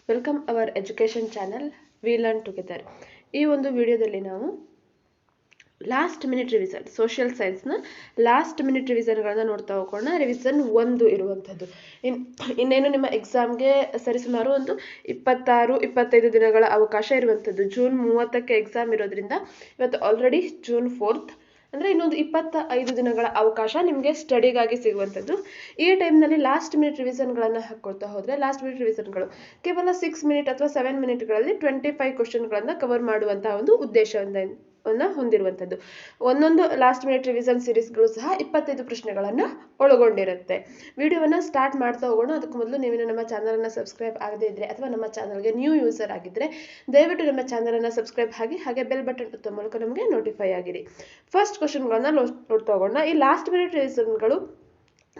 Welcome our education channel we learn together. ಈ ಒಂದು ವಿಡಿಯೋದಲ್ಲಿ ನಾವು ಲಾಸ್ಟ್ ಮಿನಿಟ್ ರಿವಿಸನ್ ಸೋಷಿಯಲ್ ಸೈನ್ಸ್ನ ಲಾಸ್ಟ್ ಮಿನಿಟ್ ರಿವಿಸನ್ಗಳನ್ನ ನೋಡ್ತಾ ಹೋಗೋಣ. ರಿವಿಸನ್ 1 ಇರುವಂಥದ್ದು. ಇನ್ನೇನು ನಿಮ್ಮ ಎಕ್ಸಾಮ್ಗೆ ಸರಿಸುಮಾರು ಒಂದು 26-25 ದಿನಗಳ ಅವಕಾಶ ಇರುವಂಥದ್ದು. ಜೂನ್ 30ಕ್ಕೆ ಎಕ್ಸಾಮ್ ಇರೋದ್ರಿಂದ ಇವತ್ತು ಆಲ್ರೆಡಿ ಜೂನ್ 4th, ಅಂದರೆ ಇನ್ನೊಂದು 25 ದಿನಗಳ ಅವಕಾಶ ನಿಮಗೆ ಸ್ಟಡಿಗಾಗಿ ಸಿಗುವಂಥದ್ದು. ಈ ಟೈಮ್ನಲ್ಲಿ ಲಾಸ್ಟ್ ಮಿನಿಟ್ ರಿವಿಸನ್ಗಳನ್ನು ಹಾಕ್ಕೊಳ್ತಾ ಹೋದರೆ ಲಾಸ್ಟ್ ಮಿನಿಟ್ ರಿವಿಸನ್ಗಳು ಕೇವಲ 6 ಮಿನಿಟ್ ಅಥವಾ 7 ಮಿನಿಟ್ಗಳಲ್ಲಿ 25 ಕ್ವಶನ್ಗಳನ್ನು ಕವರ್ ಮಾಡುವಂತಹ ಒಂದು ಉದ್ದೇಶವನ್ನು ಹೊಂದಿರುವಂಥದ್ದು. ಒಂದೊಂದು ಲಾಸ್ಟ್ ಮಿನಿಟ್ ರಿವಿಸನ್ ಸೀರೀಸ್ಗಳು ಸಹ 25 ಪ್ರಶ್ನೆಗಳನ್ನು ಒಳಗೊಂಡಿರುತ್ತೆ. ವಿಡಿಯೋವನ್ನು ಸ್ಟಾರ್ಟ್ ಮಾಡ್ತಾ ಹೋಗೋಣ. ಅದಕ್ಕೆ ಮೊದಲು ನೀವು ನಮ್ಮ ಚಾನಲನ್ನು ಸಬ್ಸ್ಕ್ರೈಬ್ ಆಗದೇ ಇದ್ದರೆ ಅಥವಾ ನಮ್ಮ ಚಾನಲ್ಗೆ ನ್ಯೂ ಯೂಸರ್ ಆಗಿದ್ದರೆ ದಯವಿಟ್ಟು ನಮ್ಮ ಚಾನಲನ್ನು ಸಬ್ಸ್ಕ್ರೈಬ್ ಆಗಿ ಹಾಗೆ ಬೆಲ್ ಬಟನ್ ಒತ್ತುವ ಮೂಲಕ ನಮಗೆ ನೋಟಿಫೈ ಆಗಿರಿ. ಫಸ್ಟ್ ಕ್ವಶನ್ಗಳನ್ನು ನೋಡ್ತಾ ಹೋಗೋಣ. ಈ ಲಾಸ್ಟ್ ಮಿನಿಟ್ ರಿವಿಸನ್ಗಳು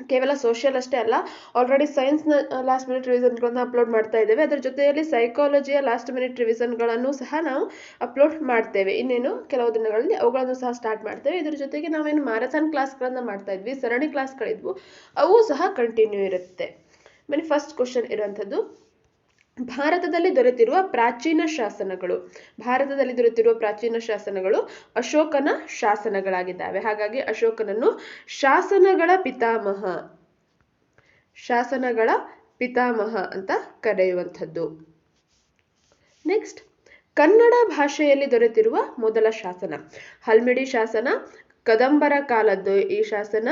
ಕೇವಲ ಸೋಷಿಯಲ್ ಅಷ್ಟೇ ಅಲ್ಲ, ಆಲ್ರೆಡಿ ಸೈನ್ಸ್ನ ಲಾಸ್ಟ್ ಮಿನಿಟ್ ರಿವಿಸನ್ಗಳನ್ನು ಅಪ್ಲೋಡ್ ಮಾಡ್ತಾ ಇದ್ದೇವೆ. ಅದರ ಜೊತೆಯಲ್ಲಿ ಸೈಕಾಲಜಿಯ ಲಾಸ್ಟ್ ಮಿನಿಟ್ ರಿವಿಸನ್ಗಳನ್ನು ಸಹ ನಾವು ಅಪ್ಲೋಡ್ ಮಾಡ್ತೇವೆ. ಇನ್ನೇನು ಕೆಲವು ದಿನಗಳಲ್ಲಿ ಅವುಗಳನ್ನು ಸಹ ಸ್ಟಾರ್ಟ್ ಮಾಡ್ತೇವೆ. ಇದರ ಜೊತೆಗೆ ನಾವೇನು ಮ್ಯಾರಥಾನ್ ಕ್ಲಾಸ್ಗಳನ್ನು ಮಾಡ್ತಾ ಇದ್ವಿ, ಸರಣಿ ಕ್ಲಾಸ್ಗಳಿದ್ವು, ಅವು ಸಹ ಕಂಟಿನ್ಯೂ ಇರುತ್ತೆ. ಬನ್ನಿ, ಫಸ್ಟ್ ಕ್ವಶನ್ ಇರುವಂಥದ್ದು, ಭಾರತದಲ್ಲಿ ದೊರೆತಿರುವ ಪ್ರಾಚೀನ ಶಾಸನಗಳು ಅಶೋಕನ ಶಾಸನಗಳಾಗಿದ್ದಾವೆ. ಹಾಗಾಗಿ ಅಶೋಕನನ್ನು ಶಾಸನಗಳ ಪಿತಾಮಹ ಅಂತ ಕರೆಯುವಂಥದ್ದು. ನೆಕ್ಸ್ಟ್, ಕನ್ನಡ ಭಾಷೆಯಲ್ಲಿ ದೊರೆತಿರುವ ಮೊದಲ ಶಾಸನ ಹಲ್ಮಿಡಿ ಶಾಸನ, ಕದಂಬರ ಕಾಲದ್ದು. ಈ ಶಾಸನ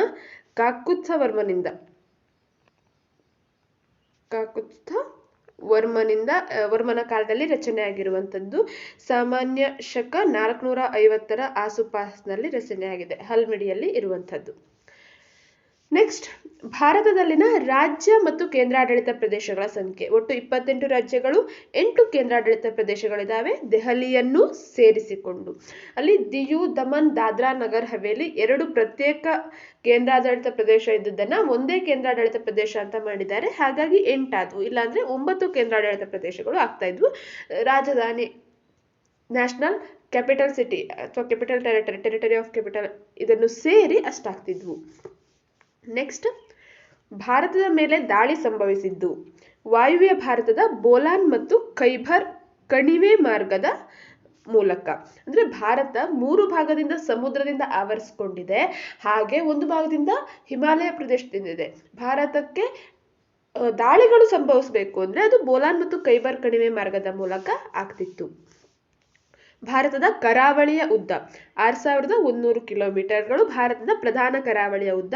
ವರ್ಮನ ಕಾಲದಲ್ಲಿ ರಚನೆಯಾಗಿರುವಂಥದ್ದು. ಸಾಮಾನ್ಯ ಶಕ 450 ಆಸುಪಾಸಿನಲ್ಲಿ ರಚನೆಯಾಗಿದೆ. ಹಲ್ಮಿಡಿಯಲ್ಲಿ ಇರುವಂಥದ್ದು. ನೆಕ್ಸ್ಟ್, ಭಾರತದಲ್ಲಿನ ರಾಜ್ಯ ಮತ್ತು ಕೇಂದ್ರಾಡಳಿತ ಪ್ರದೇಶಗಳ ಸಂಖ್ಯೆ ಒಟ್ಟು 28 ರಾಜ್ಯಗಳು, 8 ಕೇಂದ್ರಾಡಳಿತ ಪ್ರದೇಶಗಳಿದ್ದಾವೆ, ದೆಹಲಿಯನ್ನು ಸೇರಿಸಿಕೊಂಡು. ಅಲ್ಲಿ ದಿಯು, ದಮನ್, ದಾದ್ರಾ ನಗರ್ ಹವೇಲಿ 2 ಪ್ರತ್ಯೇಕ ಕೇಂದ್ರಾಡಳಿತ ಪ್ರದೇಶ ಇದ್ದುದನ್ನ ಒಂದೇ ಕೇಂದ್ರಾಡಳಿತ ಪ್ರದೇಶ ಅಂತ ಮಾಡಿದ್ದಾರೆ. ಹಾಗಾಗಿ 8 ಆದವು. ಇಲ್ಲಾಂದ್ರೆ 9 ಕೇಂದ್ರಾಡಳಿತ ಪ್ರದೇಶಗಳು ಆಗ್ತಾ ಇದ್ವು. ರಾಜಧಾನಿ, ನ್ಯಾಷನಲ್ ಕ್ಯಾಪಿಟಲ್ ಸಿಟಿ ಅಥವಾ ಕ್ಯಾಪಿಟಲ್ ಟೆರಿಟರಿ ಆಫ್ ಕ್ಯಾಪಿಟಲ್ ಇದನ್ನು ಸೇರಿ ಅಷ್ಟಾಗ್ತಿದ್ವು. ನೆಕ್ಸ್ಟ್, ಭಾರತದ ಮೇಲೆ ದಾಳಿ ಸಂಭವಿಸಿದ್ದು ವಾಯುವ್ಯ ಭಾರತದ ಬೋಲಾನ್ ಮತ್ತು ಖೈಬರ್ ಕಣಿವೆ ಮಾರ್ಗದ ಮೂಲಕ. ಅಂದ್ರೆ ಭಾರತ 3 ಭಾಗದಿಂದ ಸಮುದ್ರದಿಂದ ಆವರಿಸಿಕೊಂಡಿದೆ, ಹಾಗೆ ಒಂದು ಭಾಗದಿಂದ ಹಿಮಾಲಯ ಪ್ರದೇಶದಿಂದಿದೆ. ಭಾರತಕ್ಕೆ ದಾಳಿಗಳು ಸಂಭವಿಸಬೇಕು ಅಂದ್ರೆ ಅದು ಬೋಲಾನ್ ಮತ್ತು ಖೈಬರ್ ಕಣಿವೆ ಮಾರ್ಗದ ಮೂಲಕ ಆಗ್ತಿತ್ತು. ಭಾರತದ ಕರಾವಳಿಯ ಉದ್ದ 6100 ಕಿಲೋಮೀಟರ್ಗಳು. ಭಾರತದ ಪ್ರಧಾನ ಕರಾವಳಿಯ ಉದ್ದ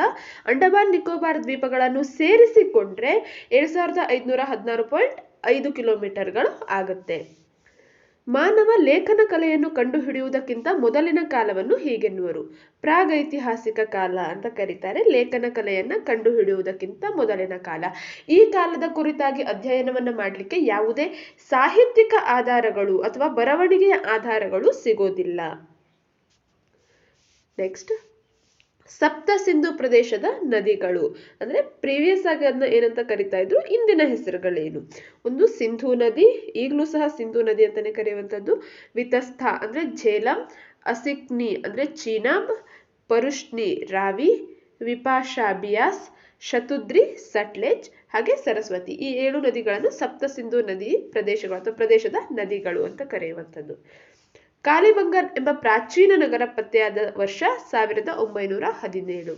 ಅಂಡಮಾನ್ ನಿಕೋಬಾರ್ ದ್ವೀಪಗಳನ್ನು ಸೇರಿಸಿಕೊಂಡ್ರೆ 7516.5 ಕಿಲೋಮೀಟರ್ಗಳು ಆಗುತ್ತೆ. ಮಾನವ ಲೇಖನ ಕಲೆಯನ್ನು ಕಂಡುಹಿಡಿಯುವುದಕ್ಕಿಂತ ಮೊದಲಿನ ಕಾಲವನ್ನು ಹೀಗೆನ್ನುವರು, ಪ್ರಾಗೈತಿಹಾಸಿಕ ಕಾಲ ಅಂತ ಕರೀತಾರೆ. ಲೇಖನ ಕಲೆಯನ್ನ ಕಂಡುಹಿಡಿಯುವುದಕ್ಕಿಂತ ಮೊದಲಿನ ಕಾಲ. ಈ ಕಾಲದ ಕುರಿತಾಗಿ ಅಧ್ಯಯನವನ್ನು ಮಾಡಲಿಕ್ಕೆ ಯಾವುದೇ ಸಾಹಿತ್ಯಿಕ ಆಧಾರಗಳು ಅಥವಾ ಬರವಣಿಗೆಯ ಆಧಾರಗಳು ಸಿಗೋದಿಲ್ಲ. ನೆಕ್ಸ್ಟ್, ಸಪ್ತ ಸಿಂಧು ಪ್ರದೇಶದ ನದಿಗಳು ಅಂದ್ರೆ ಪ್ರೀವಿಯಸ್ ಆಗಿ ಅದನ್ನ ಏನಂತ ಕರಿತಾ ಇದ್ರು, ಇಂದಿನ ಹೆಸರುಗಳೇನು? ಒಂದು ಸಿಂಧೂ ನದಿ, ಈಗಲೂ ಸಹ ಸಿಂಧೂ ನದಿ ಅಂತಾನೆ ಕರೆಯುವಂಥದ್ದು. ವಿತಸ್ಥ ಅಂದ್ರೆ ಝೇಲಂ, ಅಸಿಕ್ನಿ ಅಂದ್ರೆ ಚೀನಾಬ್, ಪರುಷ್ಣಿ ರಾವಿ, ವಿಪಾಶಾ ಬಿಯಾಸ್, ಶತುದ್ರಿ ಸಟ್ಲೆಜ್, ಹಾಗೆ ಸರಸ್ವತಿ. ಈ 7 ನದಿಗಳನ್ನು ಸಪ್ತ ಸಿಂಧು ನದಿ ಪ್ರದೇಶಗಳು ಅಥವಾ ಪ್ರದೇಶದ ನದಿಗಳು ಅಂತ ಕರೆಯುವಂಥದ್ದು. ಕಾಲಿಬಂಗನ್ ಎಂಬ ಪ್ರಾಚೀನ ನಗರ ಪತ್ತೆಯಾದ ವರ್ಷ 1917.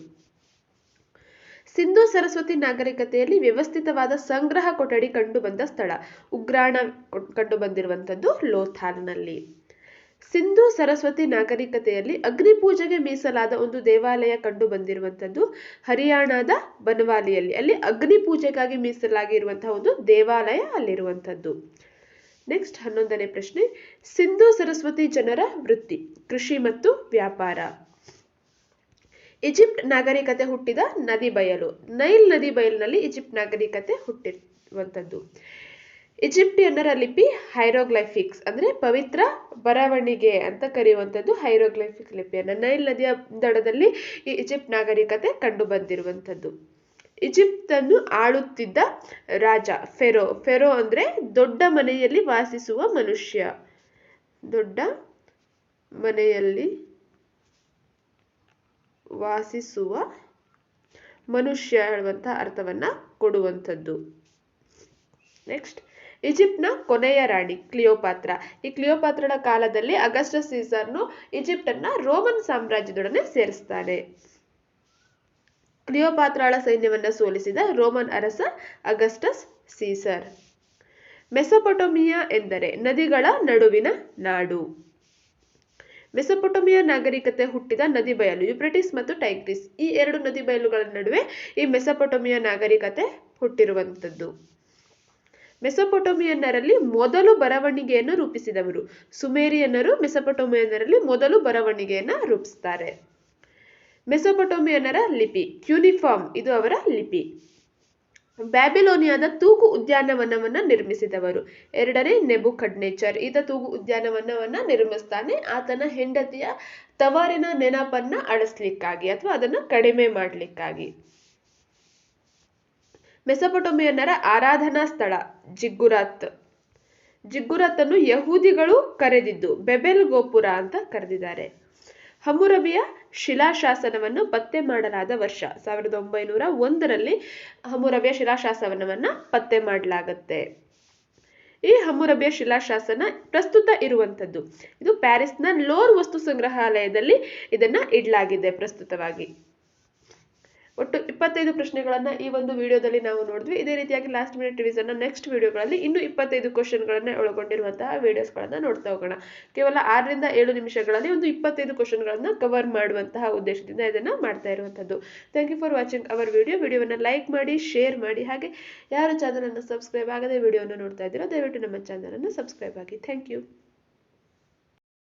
ಸಿಂಧೂ ಸರಸ್ವತಿ ನಾಗರಿಕತೆಯಲ್ಲಿ ವ್ಯವಸ್ಥಿತವಾದ ಸಂಗ್ರಹ ಕೊಠಡಿ ಕಂಡುಬಂದ ಸ್ಥಳ, ಉಗ್ರಾಣ ಕಂಡುಬಂದಿರುವಂಥದ್ದು ಲೋಥಾಲ್ನಲ್ಲಿ. ಸಿಂಧೂ ಸರಸ್ವತಿ ನಾಗರಿಕತೆಯಲ್ಲಿ ಅಗ್ನಿ ಪೂಜೆಗೆ ಮೀಸಲಾದ ಒಂದು ದೇವಾಲಯ ಕಂಡು ಬಂದಿರುವಂಥದ್ದು ಹರಿಯಾಣದ ಬನವಾಲಿಯಲ್ಲಿ. ಅಲ್ಲಿ ಅಗ್ನಿ ಪೂಜೆಗಾಗಿ ಮೀಸಲಾಗಿರುವಂತಹ ಒಂದು ದೇವಾಲಯ ಅಲ್ಲಿರುವಂಥದ್ದು. ನೆಕ್ಸ್ಟ್, 11ನೇ ಪ್ರಶ್ನೆ, ಸಿಂಧೂ ಸರಸ್ವತಿ ಜನರ ವೃತ್ತಿ ಕೃಷಿ ಮತ್ತು ವ್ಯಾಪಾರ. ಈಜಿಪ್ಟ್ ನಾಗರಿಕತೆ ಹುಟ್ಟಿದ ನದಿ ಬಯಲು, ನೈಲ್ ನದಿ ಬಯಲಿನಲ್ಲಿ ಈಜಿಪ್ಟ್ ನಾಗರಿಕತೆ ಹುಟ್ಟಿರುವಂಥದ್ದು. ಈಜಿಪ್ಟಿಯನ್ನರ ಲಿಪಿ ಹೈರೋಗ್ಲೈಫಿಕ್ಸ್ ಅಂದ್ರೆ ಪವಿತ್ರ ಬರವಣಿಗೆ ಅಂತ ಕರೆಯುವಂಥದ್ದು ಹೈರೋಗ್ಲೈಫಿಕ್ ಲಿಪಿಯನ್ನ. ನೈಲ್ ನದಿಯ ದಡದಲ್ಲಿ ಈ ಈಜಿಪ್ಟ್ ನಾಗರಿಕತೆ ಕಂಡು ಬಂದಿರುವಂಥದ್ದು. ಈಜಿಪ್ತನ್ನು ಆಳುತ್ತಿದ್ದ ರಾಜ ಫೆರೋ ಅಂದ್ರೆ ದೊಡ್ಡ ಮನೆಯಲ್ಲಿ ವಾಸಿಸುವ ಮನುಷ್ಯ, ದೊಡ್ಡ ಮನೆಯಲ್ಲಿ ವಾಸಿಸುವ ಮನುಷ್ಯ ಹೇಳುವಂತಹ ಅರ್ಥವನ್ನ ಕೊಡುವಂಥದ್ದು. ನೆಕ್ಸ್ಟ್, ಈಜಿಪ್ಟ್ನ ಕೊನೆಯ ರಾಣಿ ಕ್ಲಿಯೋಪಾತ್ರ. ಈ ಕ್ಲಿಯೋಪಾತ್ರಳ ಕಾಲದಲ್ಲಿ ಅಗಸ್ಟಸ್ ಸೀಸರ್ನು ಈಜಿಪ್ಟನ್ನ ರೋಮನ್ ಸಾಮ್ರಾಜ್ಯದೊಡನೆ ಸೇರಿಸ್ತಾನೆ. ಕ್ಲಿಯೋಪಾತ್ರಳ ಸೈನ್ಯವನ್ನ ಸೋಲಿಸಿದ ರೋಮನ್ ಅರಸ ಅಗಸ್ಟಸ್ ಸೀಸರ್. ಮೆಸೊಪೊಟೋಮಿಯಾ ಎಂದರೆ ನದಿಗಳ ನಡುವಿನ ನಾಡು. ಮೆಸೊಪೊಟೋಮಿಯಾ ನಾಗರಿಕತೆ ಹುಟ್ಟಿದ ನದಿ ಬಯಲು ಯುಪ್ರೆಟಿಸ್ ಮತ್ತು ಟೈಗ್ರಿಸ್, ಈ ಎರಡು ನದಿ ಬಯಲುಗಳ ನಡುವೆ ಈ ಮೆಸೊಪೊಟೋಮಿಯಾ ನಾಗರಿಕತೆ ಹುಟ್ಟಿರುವಂಥದ್ದು. ಮೆಸೊಪೊಟೋಮಿಯನ್ನರಲ್ಲಿ ಮೊದಲು ಬರವಣಿಗೆಯನ್ನು ರೂಪಿಸಿದವರು ಸುಮೇರಿಯನ್ನರು. ಮೆಸೊಪೊಟೋಮಿಯನ್ನರಲ್ಲಿ ಮೊದಲು ಬರವಣಿಗೆಯನ್ನು ರೂಪಿಸ್ತಾರೆ. ಮೆಸೊಪೊಟೋಮಿಯನ್ನರ ಲಿಪಿ ಕ್ಯೂನಿಫಾರ್ಮ್, ಇದು ಅವರ ಲಿಪಿ. ಬ್ಯಾಬಿಲೋನಿಯಾದ ತೂಗು ಉದ್ಯಾನವನವನ್ನ ನಿರ್ಮಿಸಿದವರು 2ನೇ ನೆಬುಕಡ್ನೆಚ್ಚರ್. ಈತ ತೂಗು ಉದ್ಯಾನವನವನ್ನ ನಿರ್ಮಿಸ್ತಾನೆ ಆತನ ಹೆಂಡತಿಯ ತವರಿನ ನೆನಪನ್ನ ಅಳಿಸ್ಲಿಕ್ಕಾಗಿ ಅಥವಾ ಅದನ್ನ ಕಡಿಮೆ ಮಾಡ್ಲಿಕ್ಕಾಗಿ. ಮೆಸೊಪೊಟೋಮಿಯನ್ನರ ಆರಾಧನಾ ಸ್ಥಳ ಜಿಗ್ಗುರಾತ್. ಜಿಗ್ಗುರಾತ್ ಅನ್ನು ಯಹೂದಿಗಳು ಕರೆದಿದ್ದು ಬೆಬೆಲ್ ಗೋಪುರ ಅಂತ ಕರೆದಿದ್ದಾರೆ. ಹಮ್ಮುರಬಿಯ ಶಿಲಾಶಾಸನವನ್ನು ಪತ್ತೆ ಮಾಡಲಾದ ವರ್ಷ 1901ರಲ್ಲಿ ಹಮ್ಮುರಬಿಯ ಶಿಲಾಶಾಸನವನ್ನ ಪತ್ತೆ ಮಾಡಲಾಗುತ್ತೆ. ಈ ಹಮ್ಮುರಬಿಯ ಶಿಲಾಶಾಸನ ಪ್ರಸ್ತುತ ಇರುವಂಥದ್ದು ಇದು ಪ್ಯಾರಿಸ್ನ ಲೋರ್ ವಸ್ತು ಸಂಗ್ರಹಾಲಯದಲ್ಲಿ ಇದನ್ನ ಇಡಲಾಗಿದೆ ಪ್ರಸ್ತುತವಾಗಿ. ಒಟ್ಟು 25 ಪ್ರಶ್ನೆಗಳನ್ನ ಈ ಒಂದು ವಿಡಿಯೋದಲ್ಲಿ ನಾವು ನೋಡಿದ್ವಿ. ಇದೇ ರೀತಿಯಾಗಿ ಲಾಸ್ಟ್ ಮಿನಿಟ್ ರಿವಿಷನ್ ನೆಕ್ಸ್ಟ್ ವಿಡಿಯೋಗಳಲ್ಲಿ ಇನ್ನೂ 25 ಕ್ವಶನ್ಗಳನ್ನ ಒಳಗೊಂಡಿರುವಂತಹ ವಿಡಿಯೋಸ್ಗಳನ್ನ ನೋಡ್ತಾ ಹೋಗೋಣ. ಕೇವಲ 6ರಿಂದ 7 ನಿಮಿಷಗಳಲ್ಲಿ ಒಂದು 25 ಕ್ವಶನ್ಗಳನ್ನ ಕವರ್ ಮಾಡುವಂತಹ ಉದ್ದೇಶದಿಂದ ಇದನ್ನ ಮಾಡ್ತಾ ಇರುವಂತದ್ದು. Thank you for watching our ವಿಡಿಯೋವನ್ನ ಲೈಕ್ ಮಾಡಿ, ಶೇರ್ ಮಾಡಿ, ಹಾಗೆ ಯಾರು ಚಾನಲ್ ಅನ್ನು ಸಬ್ಸ್ಕ್ರೈಬ್ ಆಗದೆ ವಿಡಿಯೋನ ನೋಡ್ತಾ ಇದ್ದೀರೋ ದಯವಿಟ್ಟು ನಮ್ಮ ಚಾನಲ್ ಅನ್ನು ಸಬ್ಸ್ಕ್ರೈಬ್ ಆಗಿ. Thank you.